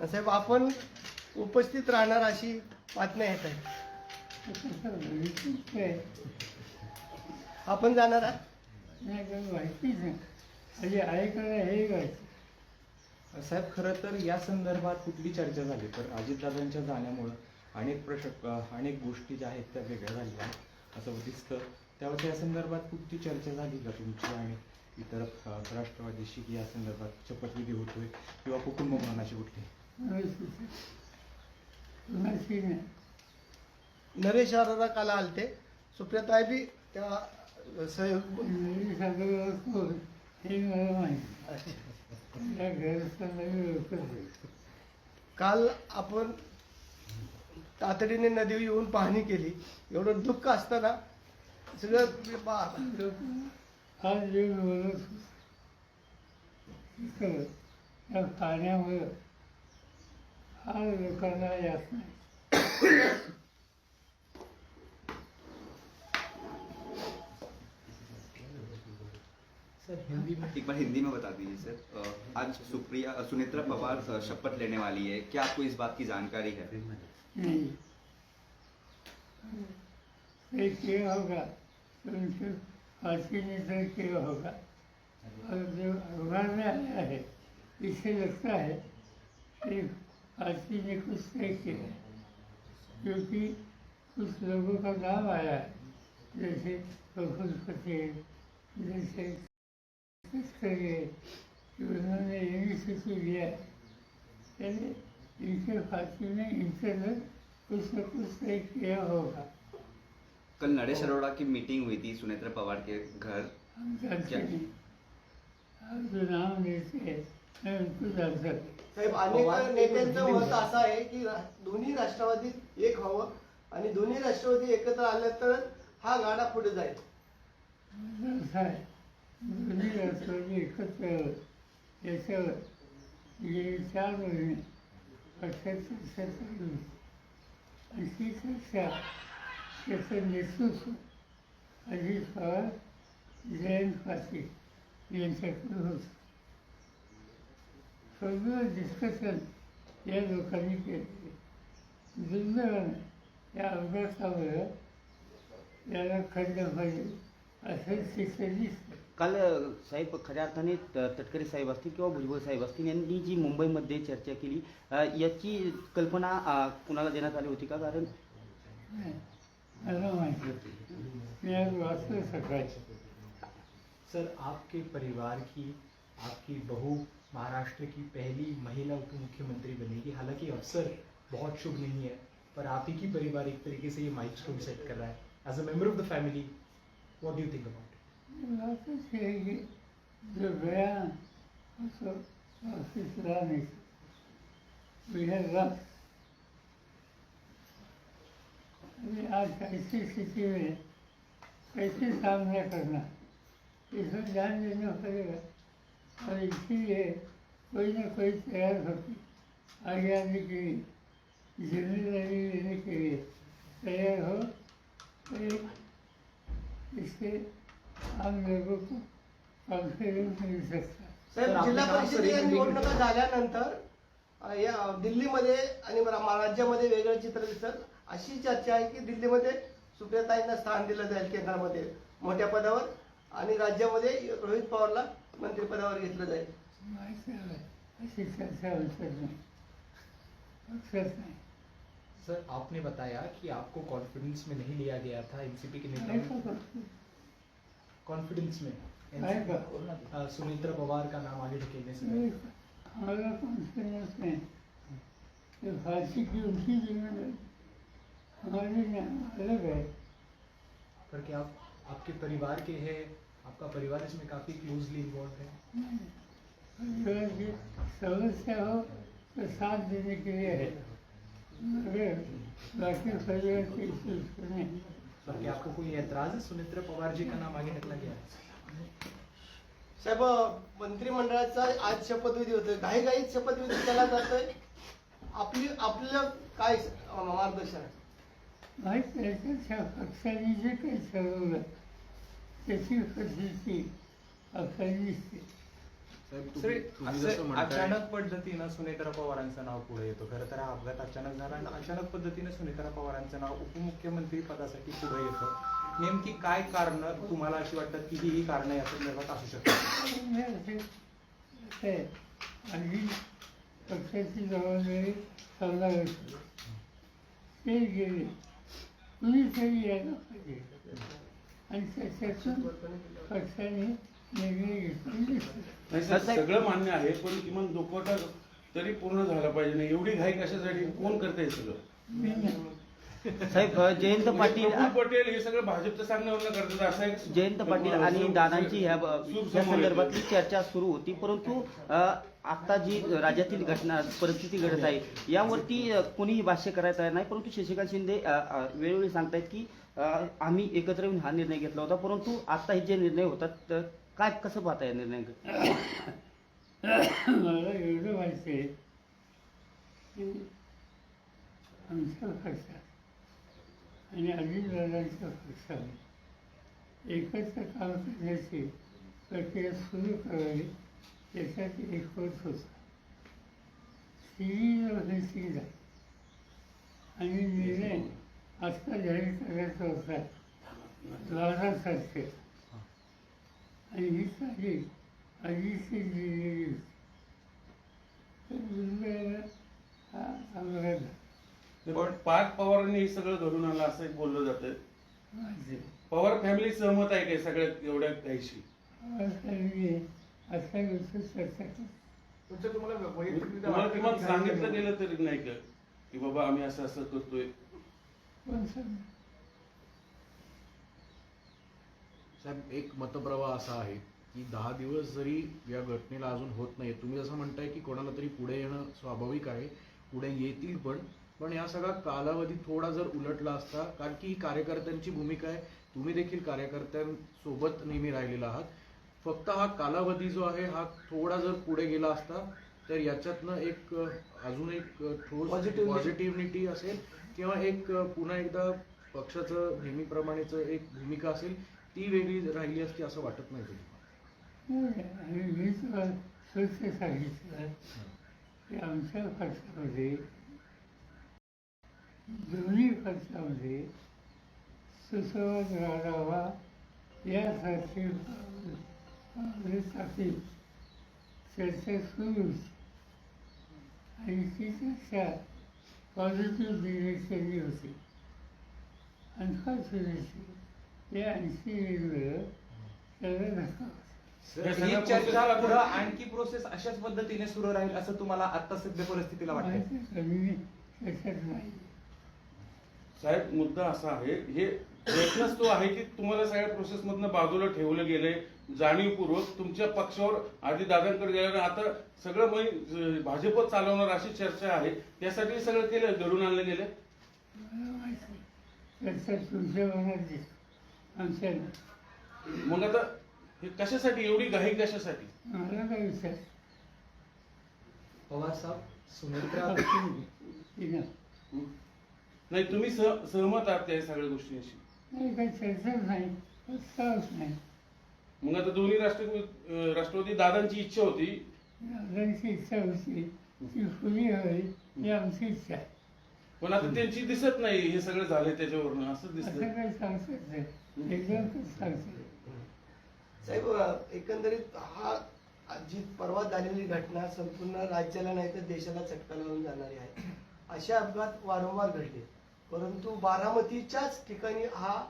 साहेब आपण उपस्थित राहणार अशी बातम्या येत आहे. आपण जाणार आहात? माहितीच नाही ऐकलं हे घ्यायचं. साहेब खरं तर या संदर्भात कुठली चर्चा झाली तर अजितदादांच्या जाण्यामुळं अनेक गोष्टी ज्या आहेत त्या वेगळ्या झाल्या असं दिसतं. त्यावर या संदर्भात कुठली चर्चा झाली का तुमची आणि इतर राष्ट्रवादीशी की या संदर्भात शपथविधी होतोय किंवा कुटुंब भवनाची कुठली? नरेश अरोरा काल आलते, सुप्रियाताई बी त्या सहयोग. हे मला माहिती. काल आपण तातडीने नदीवर येऊन पाहणी केली. एवढं दुःख असताना सगळं आज जे बोलत त्या पाण्यामुळे फार लोकांना यात नाही. सर एक बार हिंदी में बता दीजिए सर. आज सुनेत्रा पवार शपथ लेने वाली है, क्या आपको इस बात की जानकारी है? नहीं, ये क्या होगा तो उनके फांसी निधन क्या होगा. और जो अखबार में आया है इससे लगता है कि फांसी ने कुछ तय किया है, क्योंकि कुछ लोगों का नाम आया है जैसे प्रफुल्ल पटेल, जैसे कि उन्होंने इनिशिएटिव लिया है. यानी इनके फांसी में इंटरनल कुछ न कुछ तय किया होगा. कल नरेश अरोड़ा की मीटिंग हुई थी सुनेत्रा पवार के घर. हम जानते नहीं, आप जो नाम लेते हैं मैं उनको जानता नहीं. साहेब अनेक नेत्यांचं मत असं आहे की दोन्ही राष्ट्रवादीत एक व्हावं आणि दोन्ही राष्ट्रवादी एकत्र आल्या तर हा गाडा पुढे जाईल. असं आहे, दोन्ही राष्ट्रवादी एकत्र याच्यावर गेली 4 महिने पक्षाची चर्चा चालू होती आणि ती चर्चा त्याचं नेतृत्व अजित पवार, जयंत पाटील यांच्याकडे होतं. सगळं डिस्कशन या लोकांनी केले. दुर्दैवाने या अपघातामुळे याला खंड होईल असं चित्र दिसतं. काल साहेब खऱ्या अर्थाने तटकरे साहेब असतील किंवा भुजबळ साहेब असतील यांनी जी मुंबईमध्ये चर्चा केली याची कल्पना कुणाला देण्यात आली होती का? कारण मला माहिती होती, मी आज वाचलं सकाळी. सर आपके परिवार की आपकी बहू महाराष्ट्र की पहली महिला उप मुख्यमंत्री बनेगी. हालांकि अवसर बहुत शुभ नहीं है पर आप ही की परिवार एक तरीके से ये माइलस्टोन सेट कर रहा है. As a member of the family what do you think about it? बात है कि जो गया उसको वापस ला नहीं सकते. We have lost. अभी आज ऐसी स्थिति में कैसे सामना करना इसमें ध्यान देना पड़ेगा. और इसीलिए कोई ना कोई तैयार होती आगे आने के लिए, जिम्मेदारी लेने के लिए तैयार हो. तो इससे आम लोगों को कॉन्फिडेंस मिल सकता है. साहेब जिल्हा परिषदेच्या निवडणुका झाल्यानंतर या दिल्लीमध्ये आणि राज्यामध्ये वेगळं चित्र दिसत अशी चर्चा आहे की दिल्लीमध्ये सुप्रियाताईंना स्थान दिलं जाईल केंद्रामध्ये मोठ्या पदावर आणि राज्यामध्ये रोहित पवारला मंत्रिपदावर घेतलं जाईल. माहिती आहे अशी चर्चा अवसर नाही, अवसर नहीं. सर आपने बताया कि आपको कॉन्फिडेंस में नहीं लिया गया था एनसीपी के नेता. कॉन्फिडेंस में सुनेत्रा पवार का नाम आगे ढकेलने से हमारा कॉन्फिडेंस नहीं. तो फांसी की उनकी जिम्मेदारी हमारी अलग है. पर क्या आप आपके परिवार के हैं, आपका परिवार इसमें काफ़ी क्लोजली इन्वॉल्व है? परिवार की समस्या हो तो साथ देने के लिए है, मगर बाकी परिवार के इश्यूज को नहीं. पर क्या आपको कोई एतराज है सुनेत्रा पवार जी का नाम आगे ढकला गया? साहेब मंत्रिमंडळाचा आज शपथविधी होतोय, घाईघाईत शपथविधी केला जातोय. आपलं काय मार्गदर्शन आहे? माहीत नाही त्या पक्षाने जे काही ठरवलं त्याची प्रसिद्धी आपल्याला दिसते. साहेब सर, तुम्ही जसं म्हणताय अचानक पद्धतीनं सुनेत्रा पवारांचं नाव पुढे येतं. खरं तर हा अपघात अचानक झाला आणि अचानक पद्धतीनं सुनेत्रा पवारांचं नाव उपमुख्यमंत्री पदासाठी पुढे येतं. नेमकी काय कारण तुम्हाला अशी वाटतात की ही कारणं या संदर्भात असू शकतात? आधी पक्षाची जबाबदारी चालणार होती, ते गेले, कुणीतरी यायला पाहिजे आणि त्याच्यातून पक्षाने निर्णय घेतलेले नाही सर, सगळं मान्य आहे, पण किमान दुखवटा तरी पूर्ण झाला पाहिजे. नाही एवढी घाई कशासाठी, कोण करते हे सगळं? मी नाही. साहेब जयंत पाटील प्रफुल्ल पटेल हे सगळं भाजपच्या सांगण्यावरून करतात असं एक जयंत पाटील आणि दादांची ह्या सूर समोर संदर्भातली येते. चर्चा सुरू होती, परंतु आता जी राज्यातील घटना परिस्थिती घडत आहे यावरती कोणीही भाष्य करायचं आहे नाही. परंतु शशिकांत शिंदे वेळोवेळी सांगतायत की आम्ही एकत्र येऊन हा निर्णय घेतला होता, परंतु आता हे जे निर्णय होतात काय कसं पाहता या निर्णय? मला एवढं माहिती आहे की आमच्या पक्षात आणि अजितदादांच्या पक्षाने एकत्र काम करण्याची प्रक्रिया सुरू करावी त्याच्यात एकमत होतं. तिघी झाली आणि निर्णय आजकाल जाहीर करायचा होता 12 तारखेला आणि ही तारीख आधीची दिलेली होती. तर दुर्दैवानं हा अपघात झाला. पण पार्थ पवारांनी हे सगळं घडून आणलं असं एक बोललं जातं. माझे पवार फॅमिली सहमत आहे काय सगळ्या एवढ्या काहीशी? असा गोष्ट चर्चा करतो. तुम्हाला किमान सांगितलं गेलं तरी नाही का की बाबा आम्ही असं असं करतोय? पण सांग साहेब एक मतप्रवाह असा आहे की 10 दिवस जरी या घटनेला अजून होत नाही, तुम्ही जसं म्हणताय की कोणाला तरी पुढे येणं स्वाभाविक आहे, पुढे येतील पण या सगळा कालावधी थोडा जर उलटला असता, कारण की ही कार्यकर्त्यांची भूमिका आहे, तुम्ही देखील कार्यकर्त्यांसोबत नेहमी राहिलेला आहात. फक्त हा कालावधी जो आहे हा थोडा जर पुढे गेला असता तर याच्यातनं एक अजून एक ठोस पॉझिटिव्हिटी असेल किंवा एक पुन्हा एकदा पक्षाचं नेहमीप्रमाणेच एक भूमिका असेल ती वेगळी राहिली असती असं वाटत नाही तुम्ही? आणि मी तुला स्वच्छ सांगितलं की आमच्या पक्षामध्ये दोन्ही पक्षामध्ये सुसंवाद राहावा यासाठी चर्चा सुरू होती आणि ती चर्चा पॉझिटिव्ह डिरेक्शननी होती. अनफॉर्च्युनेटली या 80 वेगवेगळं त्याला धक्का होता. या ही सगळ्या चर्चा process पुढं आणखी प्रोसेस अशाच पद्धतीने सुरू राहील असं तुम्हाला आता सध्या परिस्थितीला वाटतं? माहिती आहे का, मी त्याच्यात नाही. साहेब मुद्दा असा आहे, हे प्रश्नच तो आहे की तुम्हाला सगळ्या प्रोसेस मधनं बाजूला ठेवलं गेलंय जाणीवपूर्वक. तुमच्या पक्षावर आधी दादांकडे गेल्यावर आता सगळं भाजपच चालवणार अशी चर्चा आहे. त्यासाठी सगळं केलं, घडून आणलं गेलं. मला माहिती आहे. चर्चा तुमच्या मनात दिसतो, आमच्या नाही. मग आता हे कशासाठी एवढी घाई कशासाठी? मला काय विचार पवार साहब सुनेत्रा नाही तुम्ही सहमत आहात त्या सगळ्या गोष्टींशी? नाही, काही चर्चाच नाही, प्रस्तावच नाही. मग आता दोन्ही राष्ट्रवादी दादांची इच्छा होती. दादांची इच्छा होती ती खुली हवी ही आमची इच्छा आहे. पण आता त्यांची दिसत नाही हे सगळं झालंय त्याच्यावरनं असं असं दिसतंय. काही सांगतात नाही, एकदम कसं सांगतात. साहेब एकंदरीत हा जी परवा झालेली घटना संपूर्ण राज्याला नाही तर देशाला चटका लावून जाणारी आहे. असे अपघात वारंवार घडले, परंतु बारामतीच्याच ठिकाणी हा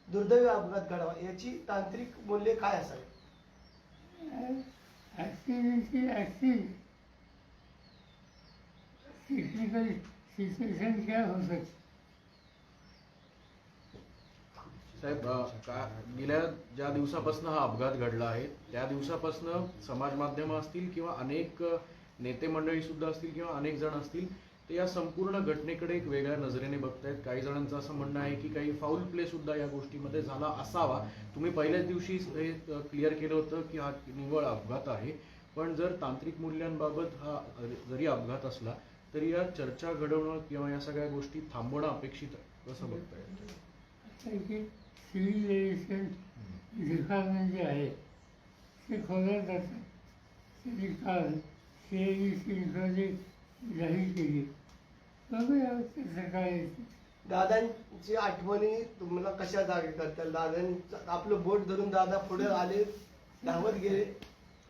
दुर्दैवी अपघात घडावा याची तांत्रिक मूल्ये काय असावी? ऍक्सिडेंटची टेक्निकल सिच्युएशन क्या हो सकते. साहेब गेल्या ज्या दिवसापासून हा अपघात घडला आहे त्या दिवसापासून समाज माध्यमं असतील किंवा अनेक नेते मंडळी सुद्धा असतील किंवा अनेक जण असतील ते या संपूर्ण घटनेकडे एक वेगळ्या नजरेने बघतायत. काही जणांचं असं म्हणणं आहे की काही फाऊल प्ले सुद्धा या गोष्टीमध्ये झाला असावा. तुम्ही पहिल्याच दिवशी हे क्लिअर केलं होतं की हा निव्वळ अपघात आहे, पण जर तांत्रिक मूल्यांबाबत हा जरी अपघात असला तरी या चर्चा घडवणं किंवा या सगळ्या गोष्टी थांबवणं अपेक्षित आहे. कसं बघताय? सिव्हिल एव्हिएशन डिपार्टमेंट जे आहे ते खोल्यात जातात, ते जी काल CAG जाहीर केली बघूया कसं काय. दादांची आठवणी तुम्हाला कशा जागे करतात? दादांचं आपलं बोट धरून दादा पुढे आले, धावत गेले.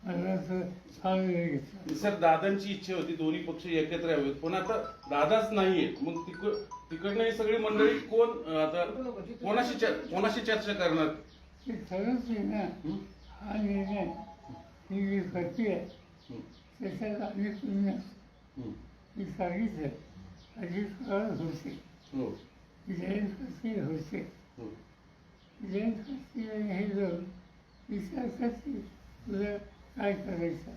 मला तर फार वेळ घेतला. सर दादांची इच्छा होती दोन्ही पक्ष एकत्र यावेत, पण आता दादाच नाहीये. मग तिकडनं ही सगळी मंडळी कोण आता कोणाशी चर्चा करणार? ते खरंच आहे ना, हा निर्णय ही जी गती आहे त्याच्यात आम्ही पुन्हा मी सांगितलं अजित पवार होते, हो जयंत पाटील होते. हो जयंत पाटील आणि हे दोन विचार करतील तुला काय करायचं.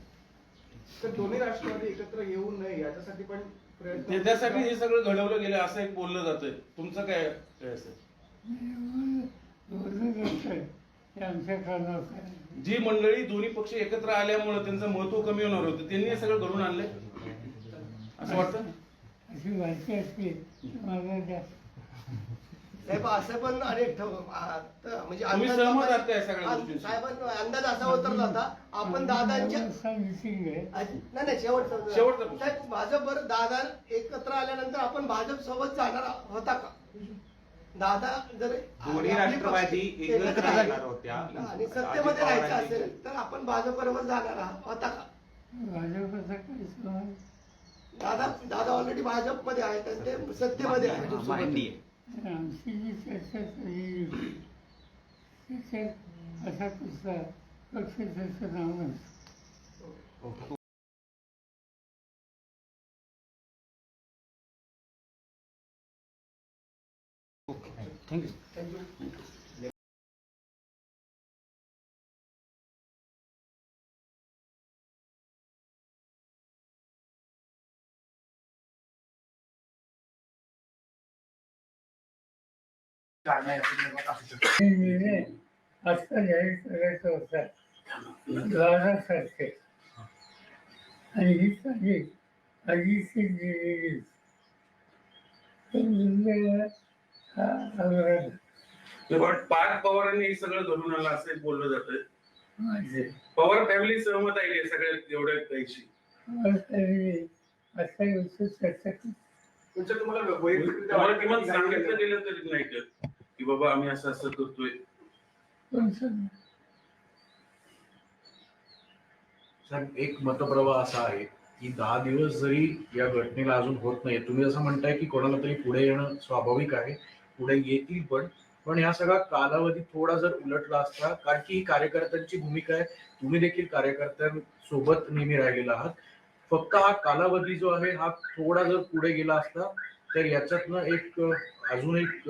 तर दोन्ही राष्ट्रवादी एकत्र येऊ नये याच्यासाठी पण प्रयत्न त्यासाठी हे सगळं घडवलं गेलं असं एक बोललं जातंय. तुमचं काय असं? बोललं जातं ते आमच्या कानावर काय. जी मंडळी दोन्ही पक्ष एकत्र आल्यामुळे त्यांचं महत्व कमी होणार होतं, त्यांनी हे सगळं घडून आणलंय असं वाटतं. अशी माहिती असली तर मला द्या. साहेब असं पण अनेक म्हणजे तुम्ही अंदाज- सहमत आहात त्या सगळ्या गोष्टींशी? साहेबांना अंदाज असा उतरला होता आपण दादांच्या मिसिंग आहे. नाही शेवटचं शेवटचं. साहेब भाजपवर दादा एकत्र आल्यानंतर आपण भाजप सोबत जाणार होता का? दादा जर दोन्ही आपली राष्ट्रवादी पक्ष एकत्र झाली जाणार होत्या. आणि सत्तेमध्ये राहायचं असेल तर आपण भाजप बरोबर जाणार होता का? भाजपचा काही समाज दादा ऑलरेडी भाजपमध्ये आहेत आणि ते सत्तेमध्ये आहेत. NDA. आमची जी चर्चा झालेली होती त्याच्यात असा कुठला पक्ष त्याचं नाव नसतं. थँक्यू. हे निर्णय आत्ता जाहीर करायचा होता द्वारासारखे आणि ही साधी अजितची दिलेली पण दुर्दैवाला हा अपघात पण पार्थ पवारांनी हे सगळं घडून आणलं असं एक बोललं जातंय. माझे पवार फॅमिली सहमत आहे का सगळ्या एवढ्या काहीशी? असा गोष्ट चर्चा करतो. तुम्हाला किमान सांगितलं गेलं तरी नाही का की बाबा आम्ही असं असं करतोय? पण सांग साहेब एक मतप्रवाह असा आहे की 10 दिवस जरी या घटनेला अजून होत नाही, तुम्ही जसं म्हणताय की कोणाला तरी पुढे येणं स्वाभाविक आहे, पुढे येतील पण या सगळा कालावधी थोडा जर उलटला असता, कारण की ही कार्यकर्त्यांची भूमिका आहे, तुम्ही देखील कार्यकर्त्यांसोबत नेहमी राहिलेला आहात. फक्त हा कालावधी जो आहे हा थोडा जर पुढे गेला असता तर याच्यातनं एक अजून एक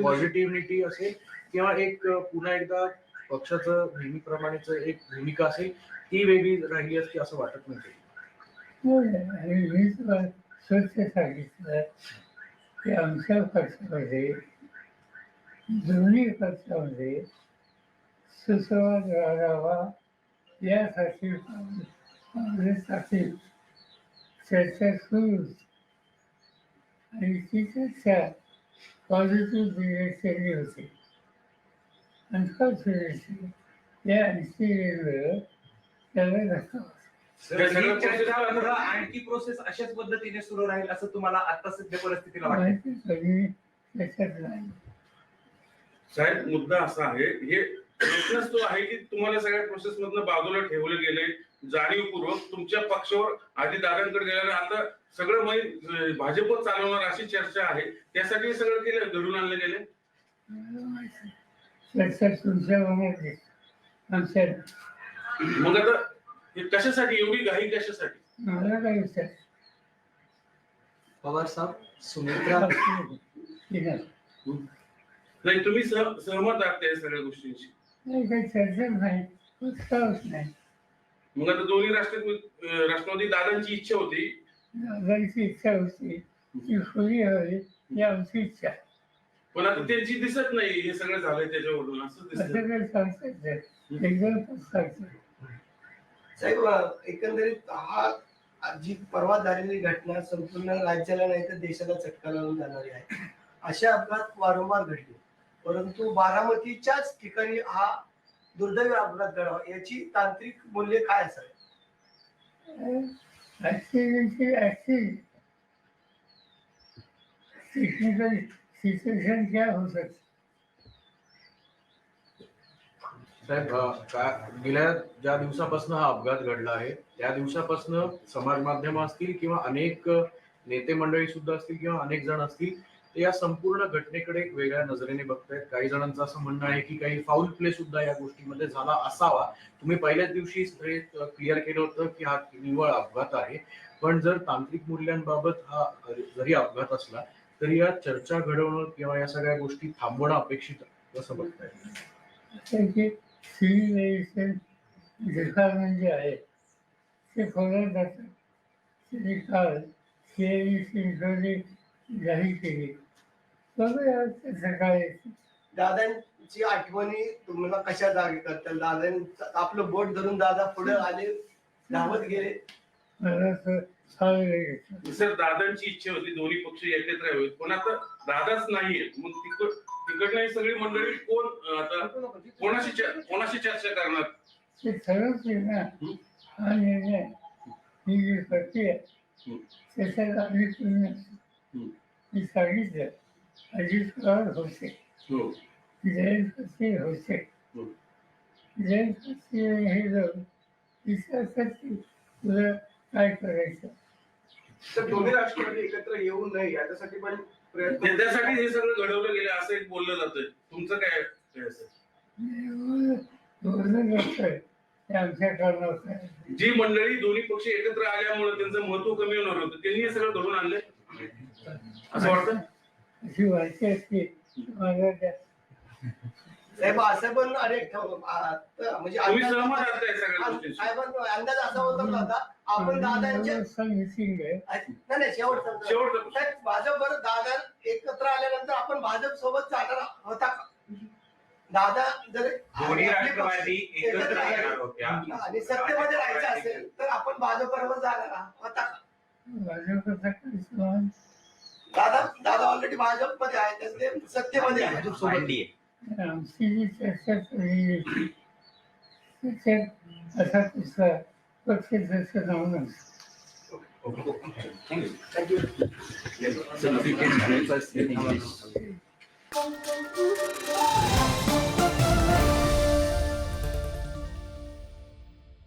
पॉझिटिव्हिटी असेल किंवा एक पुन्हा एकदा पक्षाचं नेहमीप्रमाणेच एक भूमिका असेल ती वेगळी राहिली असती असं वाटत नाही. आणि मी तुला स्वच्छ सांगितलं की आमच्या पक्षामध्ये दोन्ही पक्षामध्ये सुसंवाद राहावा यासाठी काँग्रेससाठी चर्चा सुरू होती आणि ती चर्चा पॉझिटिव्ह डिरेक्शनली होती. अनफॉर्च्युनेटली या इन्सिडेंटवर त्याला धक्का बसला. ही चर्चा आणखी प्रोसेस अशाच पद्धतीने सुरू राहील असं तुम्हाला आता सध्या परिस्थितीला वाटतं? माहिती कधी त्याच्यात नाही. साहेब मुद्दा असा आहे, हे प्रश्नच तो आहे की तुम्हाला सगळ्या प्रोसेस मधनं बाजूला ठेवले गेले जाणीवपूर्वक तुमच्या पक्षावर आधी दादांकडे गेल्याने आता सगळं भाजपच चालवणार अशी चर्चा आहे, त्यासाठी हे सगळं केलं घडून आणले गेले. चर्चा तुमच्या मनात आमच्या मग आता हे कशासाठी एवढी घाई कशासाठी? मला काय विचार पवार साहब, सुनेत्रा नाही तुम्ही सहमत आहात त्या सगळ्या गोष्टींशी? नाही काही चर्चा नाही, उत्साहच नाही. मग आता दोन्ही राष्ट्रवादी दादांची इच्छा होती, दादांची इच्छा होती ती खुली हवी ही आमची इच्छा. पण आता त्यांची दिसत नाही हे सगळं झालंय त्याच्यावरून असं दिसत. असं काही सांगता येत नाही, एकदम सांगतो. साहेब एकंदरीत हा जी परवा झालेली घटना संपूर्ण राज्याला नाही तर देशाला चटका लावून जाणारी आहे. अशा अपघात वारंवार घडले, परंतु बारामतीच्याच ठिकाणी हा दुर्दैवी अपघात घडावा याची तांत्रिक मूल्य काय असावे? टेक्निकल सिचुएशन क्या हो सकती? साहेब गेल्या ज्या दिवसापासून हा अपघात घडला आहे त्या दिवसापासून समाज माध्यम असतील किंवा अनेक नेते मंडळी सुद्धा असतील किंवा अनेक जण असतील ते या संपूर्ण घटनेकडे एक वेगळ्या नजरेने बघतायत. काही जणांचं असं म्हणणं आहे की काही फाऊल प्ले सुद्धा या गोष्टीमध्ये झाला असावा. तुम्ही पहिल्याच दिवशी क्लिअर केलं होतं की हा निव्वळ अपघात आहे, पण जर तांत्रिक मूल्यांबाबत हा जरी अपघात असला तरी या चर्चा घडवणं किंवा या सगळ्या गोष्टी थांबवणं अपेक्षित कसं बघताय? सिव्हिलायझेशन डिपार्टमेंट जे आहे ते फॉलो करतात. त्यांनी काल CIDC जाहीर केली. बघूया त्याचं काय. दादांची आठवणी तुम्हाला कशा जागी करतात? दादांचं आपलं बोट धरून दादा पुढे आले, धावत गेले. मला तर चालेल. सर दादांची इच्छा होती दोन्ही पक्ष एकत्र यावेत, पण आता दादाच नाहीये. मग तिकडनं ही सगळी मंडळी कोण आता कोणाशी चर्चा करणार? ते ठरवते ना. हा निर्णय ही जी प्रक्रिया त्याच्यात आम्ही पूर्ण मी सांगितलं. अजित पवार होते, जयंत पाटील होते. जयंत पाटील हे जाऊन विचारतात की तुला काय करायचं. तर दोन्ही राष्ट्रवादी एकत्र येऊ नये याच्यासाठी पण प्रयत्न. त्यासाठी हे सगळं घडवलं गेलं असं एक बोललं जातंय. तुमचं काय बोलणं नसतंय ते आमच्या कारणात आहे. जी मंडळी दोन्ही पक्ष एकत्र आल्यामुळे त्यांचं महत्व कमी होणार होतं त्यांनी हे सगळं घडवून आणलंय असं वाटतं. अशी माहिती असते मला त्या साहेब असं पण अनेक म्हणजे तुम्ही सहमत आहात का या सगळ्या गोष्टींशी? साहेबांचा अंदाज असा होता की दादा आपण दादांच्या मिसिंग आहे. नाही शेवटचा शेवटचं. साहेब भाजपवर दादा एकत्र आल्यानंतर आपण भाजप सोबत जाणार होता का? दादा जर दोन्ही राष्ट्रवादी एकत्र येणार होत्या आणि सत्तेमध्ये राहायचं असेल तर आपण भाजप बरोबर जाणार होता का? भाजपचा काही सवाल दादा ऑलरेडी भाजप मध्ये आहे, तर ते सत्तेमध्ये आहे. मांडली आहे. आमची जी चर्चा केली त्याच्यात असा कुठला पक्ष त्याचं नाव नसतं. थँक्यू.